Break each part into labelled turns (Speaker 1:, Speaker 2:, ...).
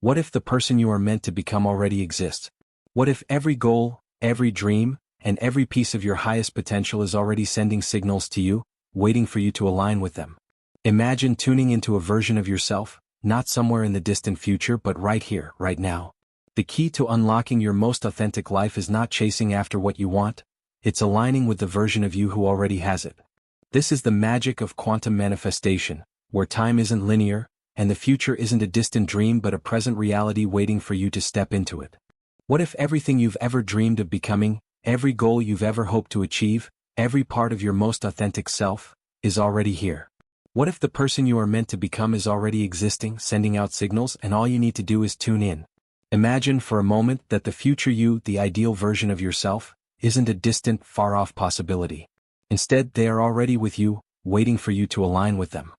Speaker 1: What if the person you are meant to become already exists? What if every goal, every dream, and every piece of your highest potential is already sending signals to you, waiting for you to align with them? Imagine tuning into a version of yourself, not somewhere in the distant future but right here, right now. The key to unlocking your most authentic life is not chasing after what you want, it's aligning with the version of you who already has it. This is the magic of quantum manifestation, where time isn't linear, and the future isn't a distant dream but a present reality waiting for you to step into it. What if everything you've ever dreamed of becoming, every goal you've ever hoped to achieve, every part of your most authentic self, is already here? What if the person you are meant to become is already existing, sending out signals, and all you need to do is tune in? Imagine for a moment that the future you, the ideal version of yourself, isn't a distant, far-off possibility. Instead, they are already with you, waiting for you to align with them.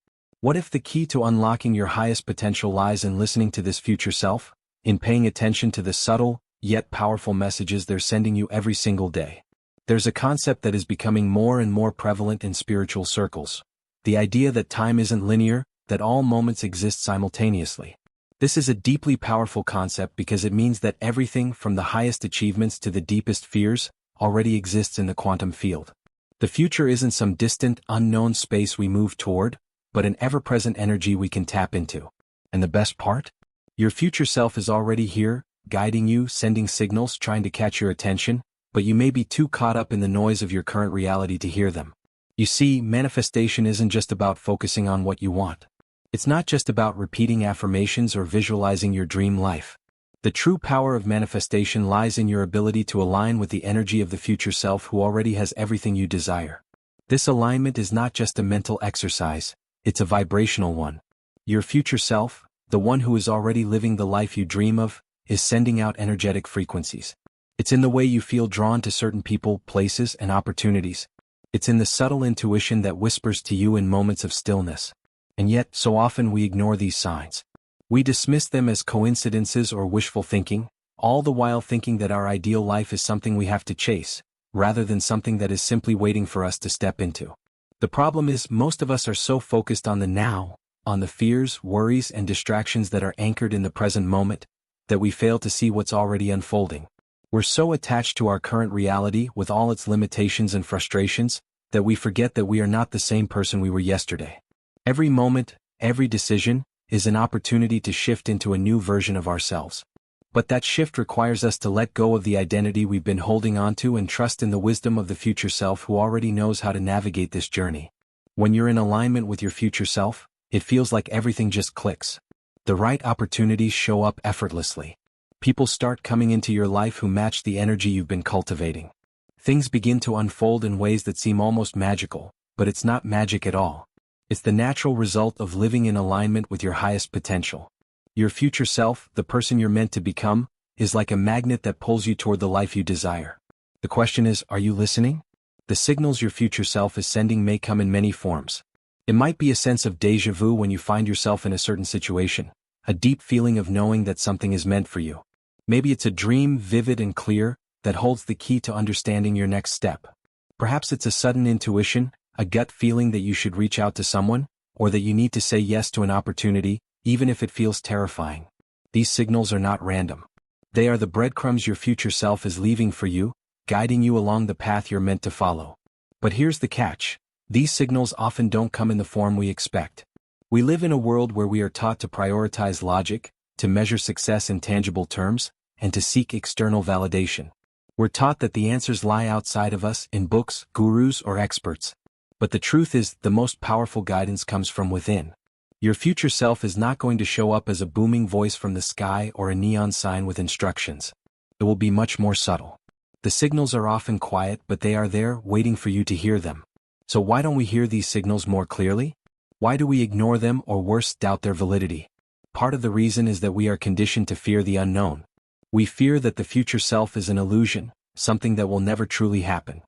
Speaker 1: What if the key to unlocking your highest potential lies in listening to this future self, in paying attention to the subtle, yet powerful messages they're sending you every single day? There's a concept that is becoming more and more prevalent in spiritual circles. The idea that time isn't linear, that all moments exist simultaneously. This is a deeply powerful concept because it means that everything from the highest achievements to the deepest fears already exists in the quantum field. The future isn't some distant, unknown space we move toward, but an ever-present energy we can tap into. And the best part? Your future self is already here, guiding you, sending signals, trying to catch your attention, but you may be too caught up in the noise of your current reality to hear them. You see, manifestation isn't just about focusing on what you want. It's not just about repeating affirmations or visualizing your dream life. The true power of manifestation lies in your ability to align with the energy of the future self who already has everything you desire. This alignment is not just a mental exercise, it's a vibrational one. Your future self, the one who is already living the life you dream of, is sending out energetic frequencies. It's in the way you feel drawn to certain people, places, and opportunities. It's in the subtle intuition that whispers to you in moments of stillness. And yet, so often we ignore these signs. We dismiss them as coincidences or wishful thinking, all the while thinking that our ideal life is something we have to chase, rather than something that is simply waiting for us to step into. The problem is, most of us are so focused on the now, on the fears, worries, and distractions that are anchored in the present moment, that we fail to see what's already unfolding. We're so attached to our current reality with all its limitations and frustrations, that we forget that we are not the same person we were yesterday. Every moment, every decision, is an opportunity to shift into a new version of ourselves. But that shift requires us to let go of the identity we've been holding onto and trust in the wisdom of the future self who already knows how to navigate this journey. When you're in alignment with your future self, it feels like everything just clicks. The right opportunities show up effortlessly. People start coming into your life who match the energy you've been cultivating. Things begin to unfold in ways that seem almost magical, but it's not magic at all. It's the natural result of living in alignment with your highest potential. Your future self, the person you're meant to become, is like a magnet that pulls you toward the life you desire. The question is, are you listening? The signals your future self is sending may come in many forms. It might be a sense of déjà vu when you find yourself in a certain situation, a deep feeling of knowing that something is meant for you. Maybe it's a dream, vivid and clear, that holds the key to understanding your next step. Perhaps it's a sudden intuition, a gut feeling that you should reach out to someone, or that you need to say yes to an opportunity, even if it feels terrifying. These signals are not random. They are the breadcrumbs your future self is leaving for you, guiding you along the path you're meant to follow. But here's the catch. These signals often don't come in the form we expect. We live in a world where we are taught to prioritize logic, to measure success in tangible terms, and to seek external validation. We're taught that the answers lie outside of us, in books, gurus, or experts. But the truth is, the most powerful guidance comes from within. Your future self is not going to show up as a booming voice from the sky or a neon sign with instructions. It will be much more subtle. The signals are often quiet, but they are there, waiting for you to hear them. So why don't we hear these signals more clearly? Why do we ignore them, or worse, doubt their validity? Part of the reason is that we are conditioned to fear the unknown. We fear that the future self is an illusion, something that will never truly happen.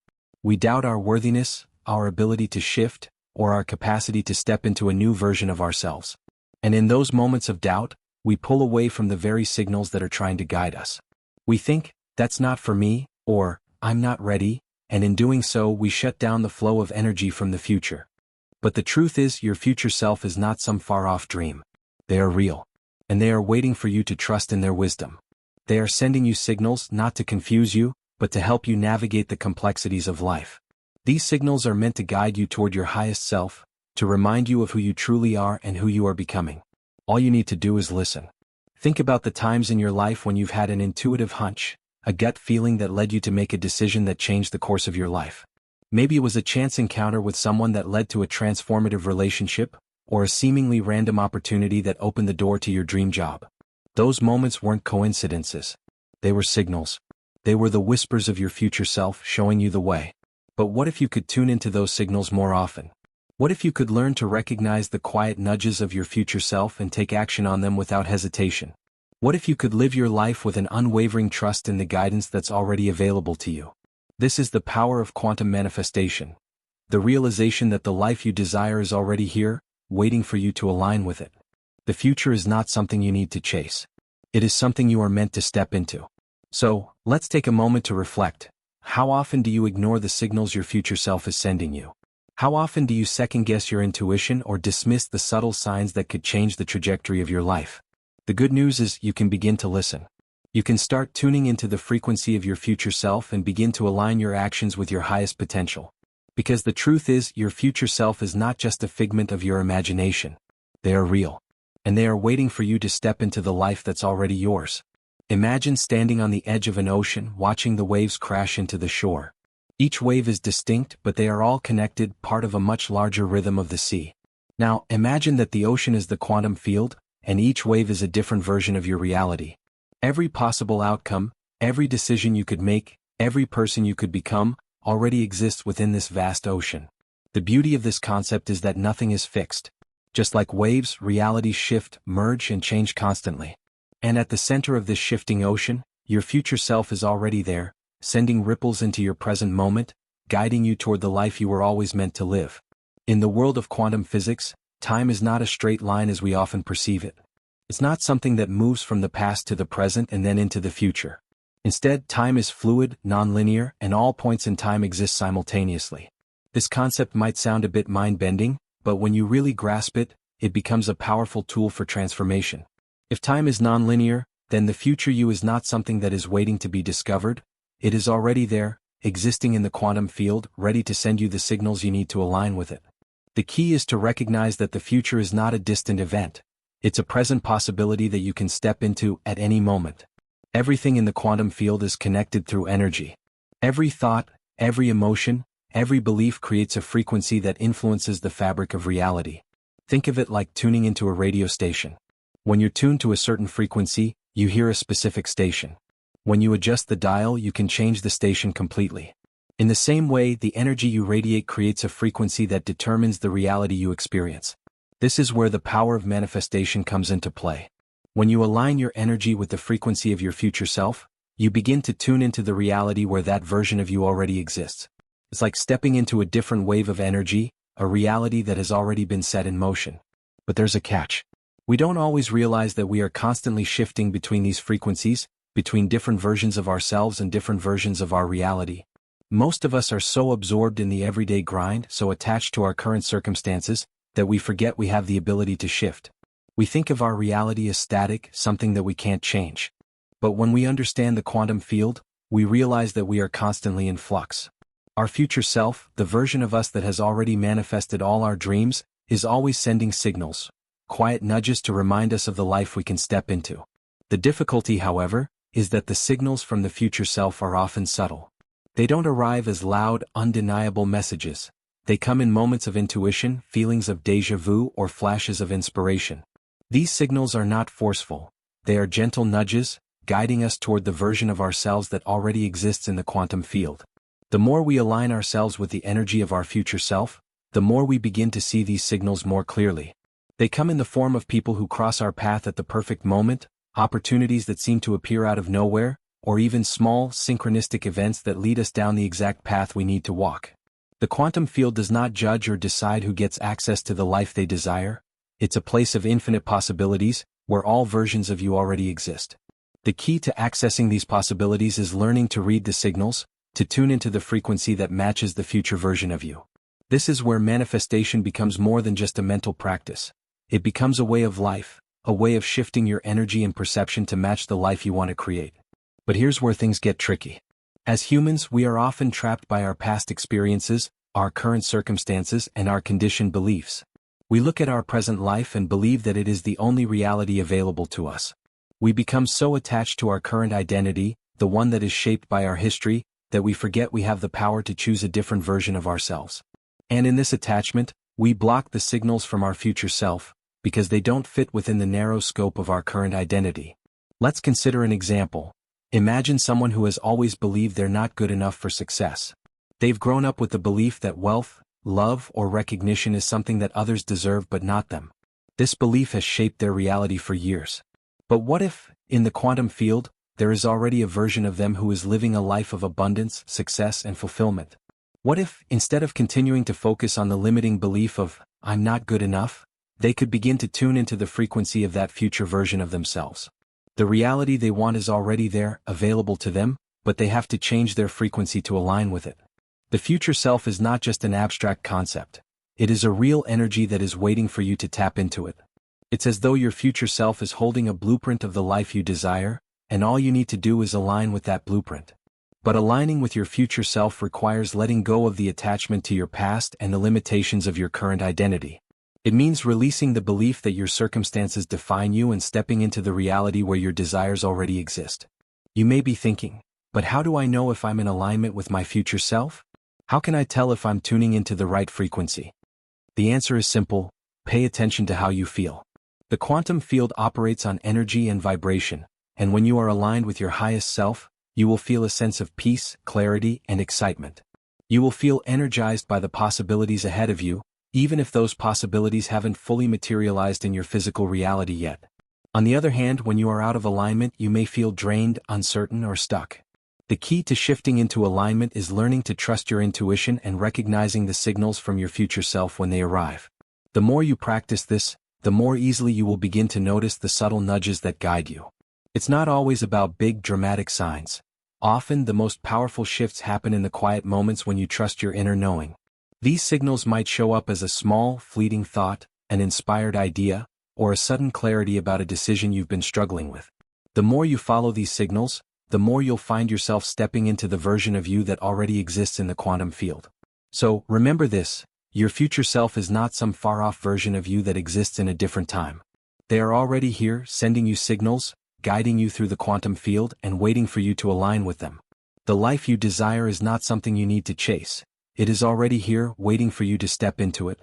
Speaker 1: We doubt our worthiness, our ability to shift, or our capacity to step into a new version of ourselves. And in those moments of doubt, we pull away from the very signals that are trying to guide us. We think, that's not for me, or, I'm not ready, and in doing so we shut down the flow of energy from the future. But the truth is, your future self is not some far-off dream. They are real. and they are waiting for you to trust in their wisdom. They are sending you signals not to confuse you, but to help you navigate the complexities of life. These signals are meant to guide you toward your highest self, to remind you of who you truly are and who you are becoming. All you need to do is listen. Think about the times in your life when you've had an intuitive hunch, a gut feeling that led you to make a decision that changed the course of your life. Maybe it was a chance encounter with someone that led to a transformative relationship, or a seemingly random opportunity that opened the door to your dream job. Those moments weren't coincidences. They were signals. They were the whispers of your future self showing you the way. But what if you could tune into those signals more often? What if you could learn to recognize the quiet nudges of your future self and take action on them without hesitation? What if you could live your life with an unwavering trust in the guidance that's already available to you? This is the power of quantum manifestation. The realization that the life you desire is already here, waiting for you to align with it. The future is not something you need to chase. It is something you are meant to step into. So, let's take a moment to reflect. How often do you ignore the signals your future self is sending you? How often do you second-guess your intuition or dismiss the subtle signs that could change the trajectory of your life? The good news is you can begin to listen. You can start tuning into the frequency of your future self and begin to align your actions with your highest potential. Because the truth is, your future self is not just a figment of your imagination. They are real. And they are waiting for you to step into the life that's already yours. Imagine standing on the edge of an ocean, watching the waves crash into the shore. Each wave is distinct, but they are all connected, part of a much larger rhythm of the sea. Now, imagine that the ocean is the quantum field, and each wave is a different version of your reality. Every possible outcome, every decision you could make, every person you could become, already exists within this vast ocean. The beauty of this concept is that nothing is fixed. Just like waves, realities shift, merge, and change constantly. And at the center of this shifting ocean, your future self is already there, sending ripples into your present moment, guiding you toward the life you were always meant to live. In the world of quantum physics, time is not a straight line as we often perceive it. It's not something that moves from the past to the present and then into the future. Instead, time is fluid, non-linear, and all points in time exist simultaneously. This concept might sound a bit mind-bending, but when you really grasp it, it becomes a powerful tool for transformation. If time is non-linear, then the future you is not something that is waiting to be discovered. It is already there, existing in the quantum field, ready to send you the signals you need to align with it. The key is to recognize that the future is not a distant event. It's a present possibility that you can step into at any moment. Everything in the quantum field is connected through energy. Every thought, every emotion, every belief creates a frequency that influences the fabric of reality. Think of it like tuning into a radio station. When you're tuned to a certain frequency, you hear a specific station. When you adjust the dial, you can change the station completely. In the same way, the energy you radiate creates a frequency that determines the reality you experience. This is where the power of manifestation comes into play. When you align your energy with the frequency of your future self, you begin to tune into the reality where that version of you already exists. It's like stepping into a different wave of energy, a reality that has already been set in motion. But there's a catch. We don't always realize that we are constantly shifting between these frequencies, between different versions of ourselves and different versions of our reality. Most of us are so absorbed in the everyday grind, so attached to our current circumstances, that we forget we have the ability to shift. We think of our reality as static, something that we can't change. But when we understand the quantum field, we realize that we are constantly in flux. Our future self, the version of us that has already manifested all our dreams, is always sending signals, quiet nudges to remind us of the life we can step into. The difficulty, however, is that the signals from the future self are often subtle. They don't arrive as loud, undeniable messages. They come in moments of intuition, feelings of déjà vu, or flashes of inspiration. These signals are not forceful. They are gentle nudges, guiding us toward the version of ourselves that already exists in the quantum field. The more we align ourselves with the energy of our future self, the more we begin to see these signals more clearly. They come in the form of people who cross our path at the perfect moment, opportunities that seem to appear out of nowhere, or even small, synchronistic events that lead us down the exact path we need to walk. The quantum field does not judge or decide who gets access to the life they desire. It's a place of infinite possibilities, where all versions of you already exist. The key to accessing these possibilities is learning to read the signals, to tune into the frequency that matches the future version of you. This is where manifestation becomes more than just a mental practice. It becomes a way of life, a way of shifting your energy and perception to match the life you want to create. But here's where things get tricky. As humans, we are often trapped by our past experiences, our current circumstances, and our conditioned beliefs. We look at our present life and believe that it is the only reality available to us. We become so attached to our current identity, the one that is shaped by our history, that we forget we have the power to choose a different version of ourselves. And in this attachment, we block the signals from our future self, because they don't fit within the narrow scope of our current identity. Let's consider an example. Imagine someone who has always believed they're not good enough for success. They've grown up with the belief that wealth, love, or recognition is something that others deserve but not them. This belief has shaped their reality for years. But what if, in the quantum field, there is already a version of them who is living a life of abundance, success, and fulfillment? What if, instead of continuing to focus on the limiting belief of, "I'm not good enough," they could begin to tune into the frequency of that future version of themselves? The reality they want is already there, available to them, but they have to change their frequency to align with it. The future self is not just an abstract concept. It is a real energy that is waiting for you to tap into it. It's as though your future self is holding a blueprint of the life you desire, and all you need to do is align with that blueprint. But aligning with your future self requires letting go of the attachment to your past and the limitations of your current identity. It means releasing the belief that your circumstances define you and stepping into the reality where your desires already exist. You may be thinking, but how do I know if I'm in alignment with my future self? How can I tell if I'm tuning into the right frequency? The answer is simple: pay attention to how you feel. The quantum field operates on energy and vibration, and when you are aligned with your highest self, you will feel a sense of peace, clarity, and excitement. You will feel energized by the possibilities ahead of you, even if those possibilities haven't fully materialized in your physical reality yet. On the other hand, when you are out of alignment, you may feel drained, uncertain, or stuck. The key to shifting into alignment is learning to trust your intuition and recognizing the signals from your future self when they arrive. The more you practice this, the more easily you will begin to notice the subtle nudges that guide you. It's not always about big dramatic signs. Often the most powerful shifts happen in the quiet moments when you trust your inner knowing. These signals might show up as a small, fleeting thought, an inspired idea, or a sudden clarity about a decision you've been struggling with. The more you follow these signals, the more you'll find yourself stepping into the version of you that already exists in the quantum field. So, remember this: your future self is not some far-off version of you that exists in a different time. They are already here, sending you signals, guiding you through the quantum field, and waiting for you to align with them. The life you desire is not something you need to chase. It is already here, waiting for you to step into it.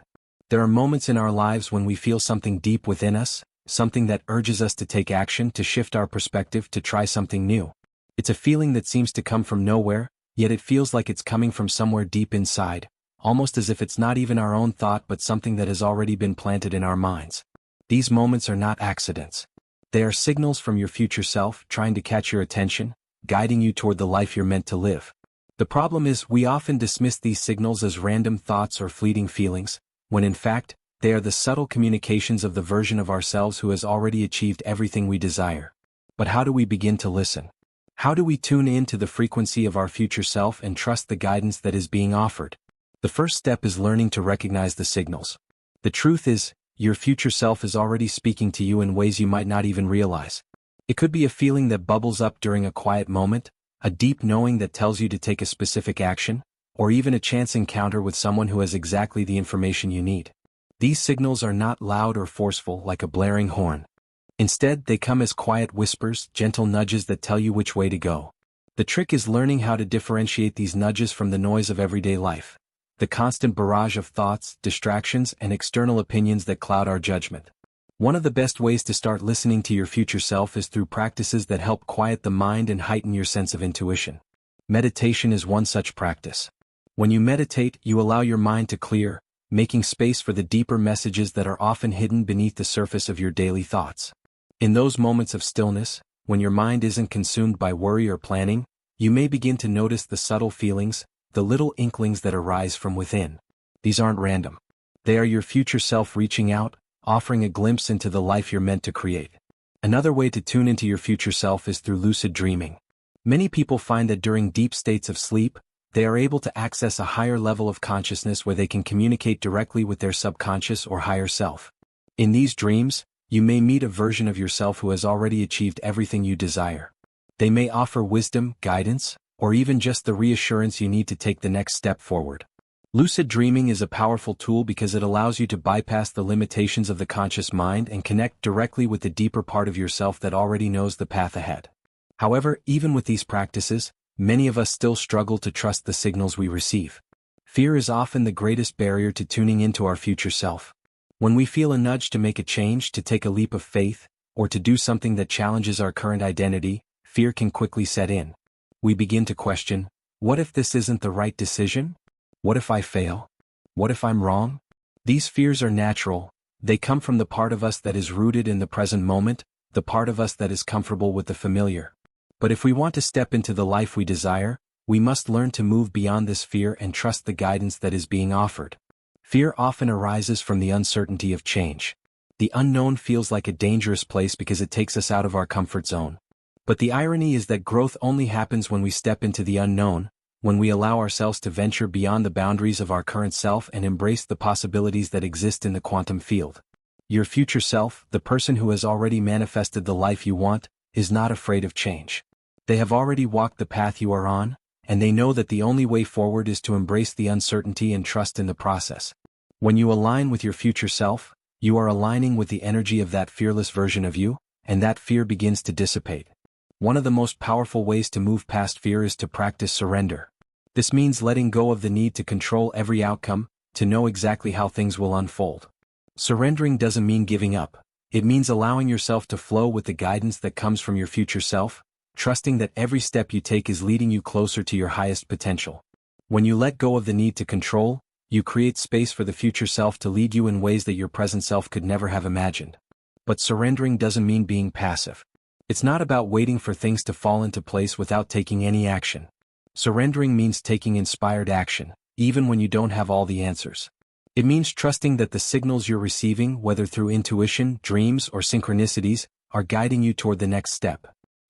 Speaker 1: There are moments in our lives when we feel something deep within us, something that urges us to take action, to shift our perspective, to try something new. It's a feeling that seems to come from nowhere, yet it feels like it's coming from somewhere deep inside, almost as if it's not even our own thought but something that has already been planted in our minds. These moments are not accidents. They are signals from your future self, trying to catch your attention, guiding you toward the life you're meant to live. The problem is, we often dismiss these signals as random thoughts or fleeting feelings, when in fact, they are the subtle communications of the version of ourselves who has already achieved everything we desire. But how do we begin to listen? How do we tune in to the frequency of our future self and trust the guidance that is being offered? The first step is learning to recognize the signals. The truth is, your future self is already speaking to you in ways you might not even realize. It could be a feeling that bubbles up during a quiet moment, a deep knowing that tells you to take a specific action, or even a chance encounter with someone who has exactly the information you need. These signals are not loud or forceful like a blaring horn. Instead, they come as quiet whispers, gentle nudges that tell you which way to go. The trick is learning how to differentiate these nudges from the noise of everyday life, the constant barrage of thoughts, distractions, and external opinions that cloud our judgment. One of the best ways to start listening to your future self is through practices that help quiet the mind and heighten your sense of intuition. Meditation is one such practice. When you meditate, you allow your mind to clear, making space for the deeper messages that are often hidden beneath the surface of your daily thoughts. In those moments of stillness, when your mind isn't consumed by worry or planning, you may begin to notice the subtle feelings, the little inklings that arise from within. These aren't random. They are your future self reaching out, offering a glimpse into the life you're meant to create. Another way to tune into your future self is through lucid dreaming. Many people find that during deep states of sleep, they are able to access a higher level of consciousness where they can communicate directly with their subconscious or higher self. In these dreams, You may meet a version of yourself who has already achieved everything you desire. They may offer wisdom, guidance, or even just the reassurance you need to take the next step forward. Lucid dreaming is a powerful tool because it allows you to bypass the limitations of the conscious mind and connect directly with the deeper part of yourself that already knows the path ahead. However, even with these practices, many of us still struggle to trust the signals we receive. Fear is often the greatest barrier to tuning into our future self. When we feel a nudge to make a change, to take a leap of faith, or to do something that challenges our current identity, fear can quickly set in. We begin to question, what if this isn't the right decision? What if I fail? What if I'm wrong? These fears are natural. They come from the part of us that is rooted in the present moment, the part of us that is comfortable with the familiar. But if we want to step into the life we desire, we must learn to move beyond this fear and trust the guidance that is being offered. Fear often arises from the uncertainty of change. The unknown feels like a dangerous place because it takes us out of our comfort zone. But the irony is that growth only happens when we step into the unknown, when we allow ourselves to venture beyond the boundaries of our current self and embrace the possibilities that exist in the quantum field. Your future self, the person who has already manifested the life you want, is not afraid of change. They have already walked the path you are on, and they know that the only way forward is to embrace the uncertainty and trust in the process. When you align with your future self, you are aligning with the energy of that fearless version of you, and that fear begins to dissipate. One of the most powerful ways to move past fear is to practice surrender. This means letting go of the need to control every outcome, to know exactly how things will unfold. Surrendering doesn't mean giving up. It means allowing yourself to flow with the guidance that comes from your future self, trusting that every step you take is leading you closer to your highest potential. When you let go of the need to control, you create space for the future self to lead you in ways that your present self could never have imagined. But surrendering doesn't mean being passive. It's not about waiting for things to fall into place without taking any action. Surrendering means taking inspired action, even when you don't have all the answers. It means trusting that the signals you're receiving, whether through intuition, dreams, or synchronicities, are guiding you toward the next step.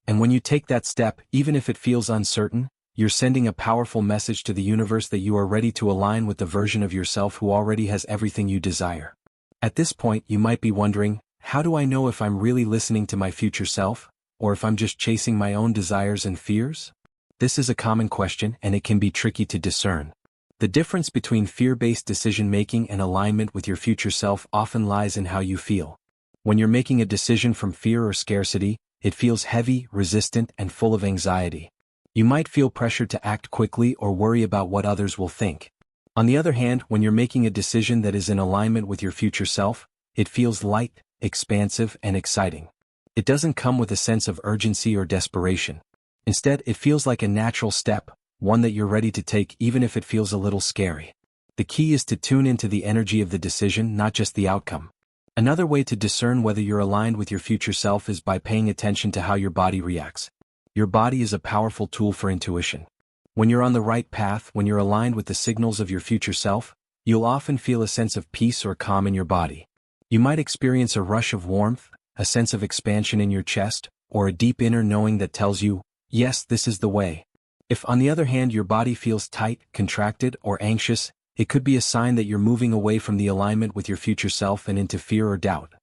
Speaker 1: And when you take that step, even if it feels uncertain, you're sending a powerful message to the universe that you are ready to align with the version of yourself who already has everything you desire. At this point, you might be wondering, how do I know if I'm really listening to my future self, or if I'm just chasing my own desires and fears? This is a common question, and it can be tricky to discern. The difference between fear-based decision-making and alignment with your future self often lies in how you feel. When you're making a decision from fear or scarcity, it feels heavy, resistant, and full of anxiety. You might feel pressured to act quickly or worry about what others will think. On the other hand, when you're making a decision that is in alignment with your future self, it feels light, expansive, and exciting. It doesn't come with a sense of urgency or desperation. Instead, it feels like a natural step, one that you're ready to take even if it feels a little scary. The key is to tune into the energy of the decision, not just the outcome. Another way to discern whether you're aligned with your future self is by paying attention to how your body reacts. Your body is a powerful tool for intuition. When you're on the right path, when you're aligned with the signals of your future self, you'll often feel a sense of peace or calm in your body. You might experience a rush of warmth, a sense of expansion in your chest, or a deep inner knowing that tells you, yes, this is the way. If, on the other hand, your body feels tight, contracted, or anxious, it could be a sign that you're moving away from the alignment with your future self and into fear or doubt.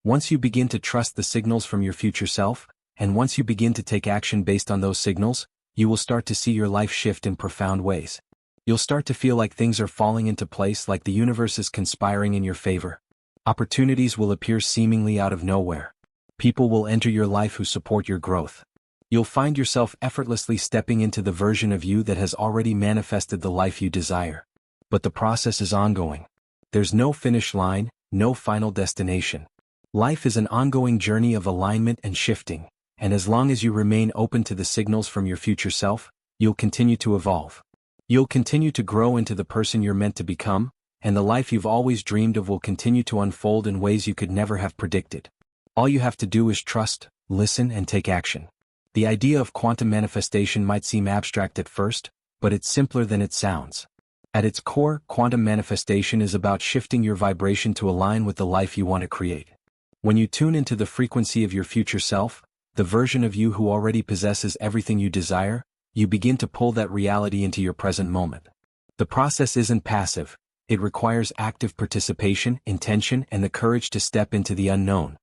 Speaker 1: Once you begin to trust the signals from your future self, and once you begin to take action based on those signals, you will start to see your life shift in profound ways. You'll start to feel like things are falling into place, like the universe is conspiring in your favor. Opportunities will appear seemingly out of nowhere. People will enter your life who support your growth. You'll find yourself effortlessly stepping into the version of you that has already manifested the life you desire. But the process is ongoing. There's no finish line, no final destination. Life is an ongoing journey of alignment and shifting, and as long as you remain open to the signals from your future self, you'll continue to evolve. You'll continue to grow into the person you're meant to become, and the life you've always dreamed of will continue to unfold in ways you could never have predicted. All you have to do is trust, listen, and take action. The idea of quantum manifestation might seem abstract at first, but it's simpler than it sounds. At its core, quantum manifestation is about shifting your vibration to align with the life you want to create. When you tune into the frequency of your future self, the version of you who already possesses everything you desire, you begin to pull that reality into your present moment. The process isn't passive. It requires active participation, intention, and the courage to step into the unknown.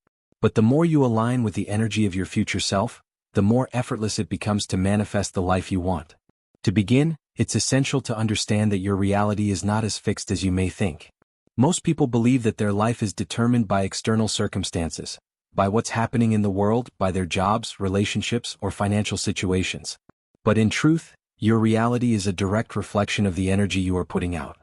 Speaker 1: But the more you align with the energy of your future self, the more effortless it becomes to manifest the life you want. To begin, it's essential to understand that your reality is not as fixed as you may think. Most people believe that their life is determined by external circumstances, by what's happening in the world, by their jobs, relationships, or financial situations. But in truth, your reality is a direct reflection of the energy you are putting out.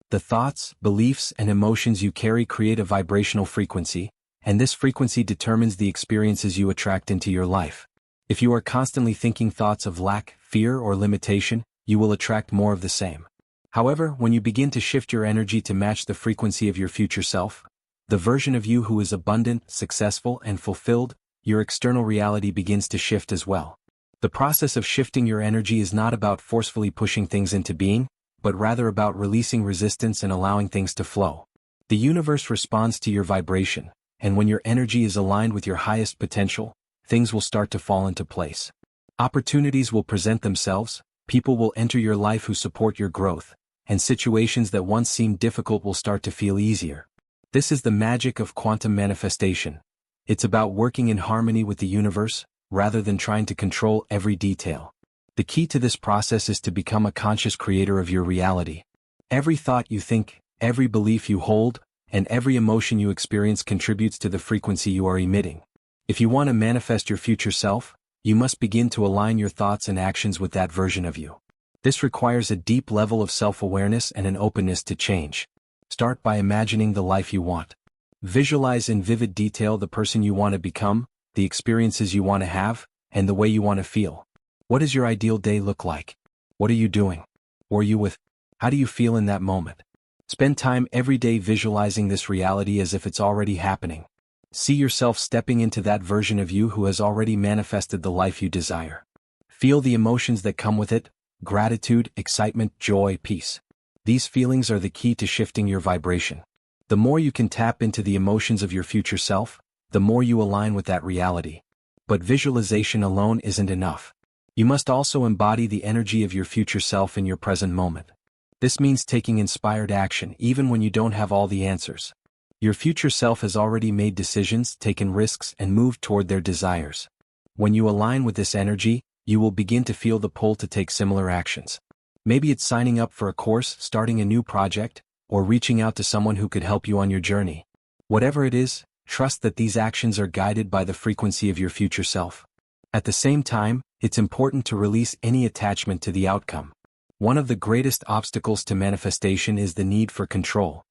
Speaker 1: The thoughts, beliefs, and emotions you carry create a vibrational frequency, and this frequency determines the experiences you attract into your life. If you are constantly thinking thoughts of lack, fear, or limitation, you will attract more of the same. However, when you begin to shift your energy to match the frequency of your future self, the version of you who is abundant, successful, and fulfilled, your external reality begins to shift as well. The process of shifting your energy is not about forcefully pushing things into being, but rather about releasing resistance and allowing things to flow. The universe responds to your vibration, and when your energy is aligned with your highest potential, things will start to fall into place. Opportunities will present themselves, people will enter your life who support your growth, and situations that once seemed difficult will start to feel easier. This is the magic of quantum manifestation. It's about working in harmony with the universe, rather than trying to control every detail. The key to this process is to become a conscious creator of your reality. Every thought you think, every belief you hold, and every emotion you experience contributes to the frequency you are emitting. If you want to manifest your future self, you must begin to align your thoughts and actions with that version of you. This requires a deep level of self-awareness and an openness to change. Start by imagining the life you want. Visualize in vivid detail the person you want to become, the experiences you want to have, and the way you want to feel. What does your ideal day look like? What are you doing? Who are you with? How do you feel in that moment? Spend time every day visualizing this reality as if it's already happening. See yourself stepping into that version of you who has already manifested the life you desire. Feel the emotions that come with it: gratitude, excitement, joy, peace. These feelings are the key to shifting your vibration. The more you can tap into the emotions of your future self, the more you align with that reality. But visualization alone isn't enough. You must also embody the energy of your future self in your present moment. This means taking inspired action even when you don't have all the answers. Your future self has already made decisions, taken risks, and moved toward their desires. When you align with this energy, you will begin to feel the pull to take similar actions. Maybe it's signing up for a course, starting a new project, or reaching out to someone who could help you on your journey. Whatever it is, trust that these actions are guided by the frequency of your future self. At the same time, it's important to release any attachment to the outcome. One of the greatest obstacles to manifestation is the need for control.